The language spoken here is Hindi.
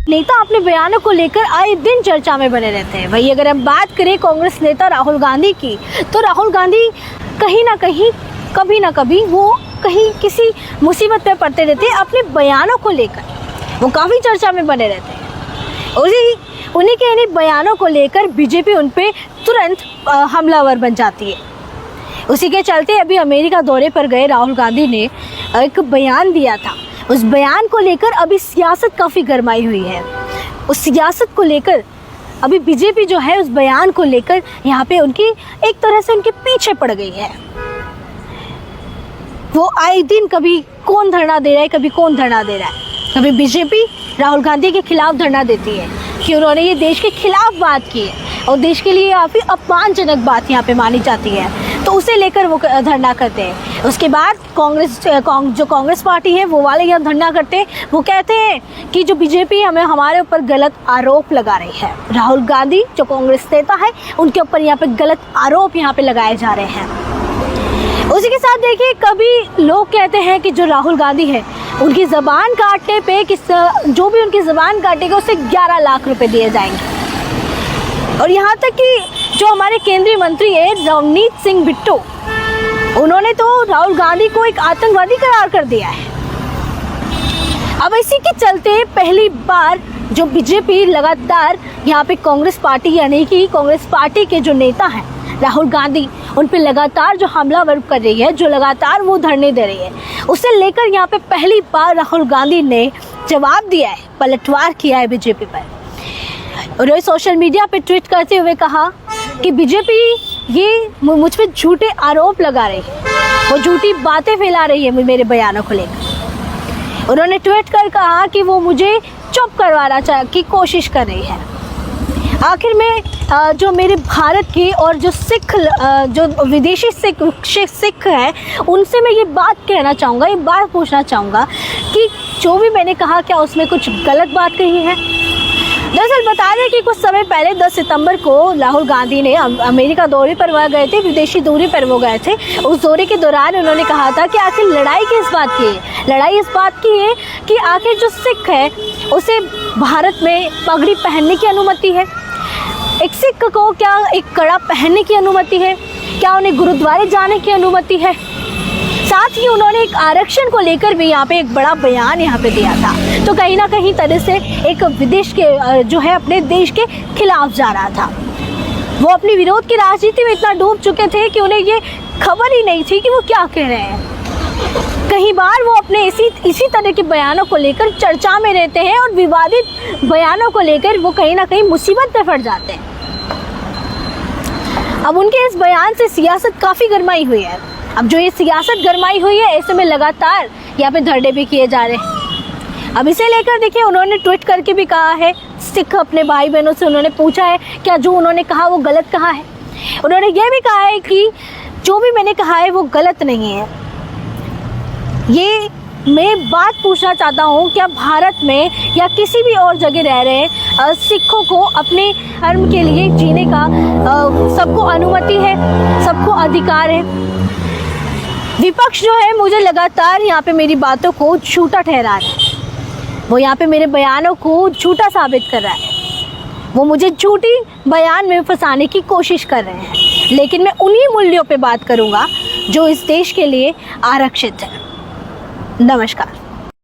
नेता अपने बयानों को लेकर आए दिन चर्चा में बने रहते हैं। वही अगर हम बात करें कांग्रेस नेता राहुल गांधी की, तो राहुल गांधी कहीं ना कहीं कभी ना कभी वो कहीं किसी मुसीबत में पड़ते रहते हैं। अपने बयानों को लेकर वो काफ़ी चर्चा में बने रहते हैं। उन्हीं के इन्हीं बयानों को लेकर बीजेपी उन पे तुरंत हमलावर बन जाती है। उसी के चलते अभी अमेरिका दौरे पर गए राहुल गांधी ने एक बयान दिया था। उस बयान को लेकर अभी सियासत काफ़ी गरमाई हुई है। उस सियासत को लेकर अभी बीजेपी जो है उस बयान को लेकर यहाँ पे उनकी एक तरह से उनके पीछे पड़ गई है। वो आए दिन कभी कौन धरना दे रहा है, कभी कौन धरना दे रहा है। कभी बीजेपी राहुल गांधी के खिलाफ धरना देती है कि उन्होंने ये देश के खिलाफ बात की है और देश के लिए काफ़ी अपमानजनक बात यहाँ पे मानी जाती है, तो उसे लेकर वो धरना करते हैं। उसके बाद जो कांग्रेस पार्टी है वो वाले यहाँ धरना करते हैं। वो कहते हैं कि जो बीजेपी हमारे ऊपर गलत आरोप लगा रही है। राहुल गांधी जो कांग्रेस नेता है उनके ऊपर यहाँ पे गलत आरोप यहाँ पे लगाए जा रहे हैं। उसी के साथ देखिए, कभी लोग कहते हैं कि जो राहुल गांधी है उनकी ज़बान काटने पे जो भी उनकी ज़बान काटेगा उसे 11 लाख रुपए दिए जाएंगे। और यहाँ तक कि जो हमारे केंद्रीय मंत्री है नवनीत सिंह बिट्टू, उन्होंने तो राहुल गांधी को एक आतंकवादी करार कर दिया है। अब इसी के चलते पहली बार जो बीजेपी लगातार यहाँ पे कांग्रेस पार्टी यानी कि कांग्रेस पार्टी के जो नेता हैं राहुल गांधी, उन पे लगातार जो हमलावर कर रही है, जो लगातार वो धरने दे रही है, उसे लेकर यहाँ पे पहली बार राहुल गांधी ने जवाब दिया है, पलटवार किया है बीजेपी पर। उन्होंने सोशल मीडिया पे ट्वीट करते हुए कहा कि बीजेपी ये मुझ पे झूठे आरोप लगा रही है, वो झूठी बातें फैला रही है मेरे बयानों को लेकर। उन्होंने ट्वीट कर कहा कि वो मुझे चुप करवाना की कोशिश कर रही है। आखिर में जो मेरे भारत के और जो विदेशी सिख हैं उनसे मैं ये बात कहना चाहूँगा, ये बात पूछना चाहूँगा कि जो भी मैंने कहा क्या उसमें कुछ गलत बात कही है। दरअसल बता दें कि कुछ समय पहले 10 सितंबर को राहुल गांधी ने अमेरिका दौरे पर वह गए थे, विदेशी दौरे पर वो गए थे। उस दौरे के दौरान उन्होंने कहा था कि आखिर लड़ाई किस बात की है। लड़ाई इस बात की है कि आखिर जो सिख है उसे भारत में पगड़ी पहनने की अनुमति है, एक सिख को क्या एक कड़ा पहनने की अनुमति है, क्या उन्हें गुरुद्वारे जाने की अनुमति है। साथ ही उन्होंने एक आरक्षण को लेकर भी यहाँ पे एक बड़ा बयान यहाँ पे दिया था। तो कहीं ना कहीं तरह से एक विदेश के जो है अपने देश के खिलाफ जा रहा था। वो अपनी विरोध की राजनीति में इतना डूब चुके थे कि उन्हें ये खबर ही नहीं थी कि वो क्या कह रहे हैं। कई बार वो अपने इसी तरह के बयानों को लेकर चर्चा में रहते हैं और विवादित बयानों को लेकर वो कहीं ना कहीं मुसीबत में फंस जाते हैं। अब उनके इस बयान से सियासत काफ़ी गरमाई हुई है। अब जो ये सियासत गरमाई हुई है ऐसे में लगातार यहाँ पे धरने भी किए जा रहे हैं। अब इसे लेकर देखिए, उन्होंने ट्वीट करके भी कहा है, सिख अपने भाई बहनों से उन्होंने पूछा है क्या जो उन्होंने कहा वो गलत कहा है। उन्होंने ये भी कहा है कि जो भी मैंने कहा है वो गलत नहीं है। ये मैं बात पूछना चाहता हूँ, क्या भारत में या किसी भी और जगह रह रहे सिखों को अपने धर्म के लिए जीने का सबको अनुमति है, सबको अधिकार है। विपक्ष जो है मुझे लगातार यहाँ पे मेरी बातों को झूठा ठहरा रहा है, वो यहाँ पे मेरे बयानों को झूठा साबित कर रहा है, वो मुझे झूठी बयान में फंसाने की कोशिश कर रहे हैं। लेकिन मैं उन्हीं मूल्यों पे बात करूँगा जो इस देश के लिए आरक्षित है। नमस्कार।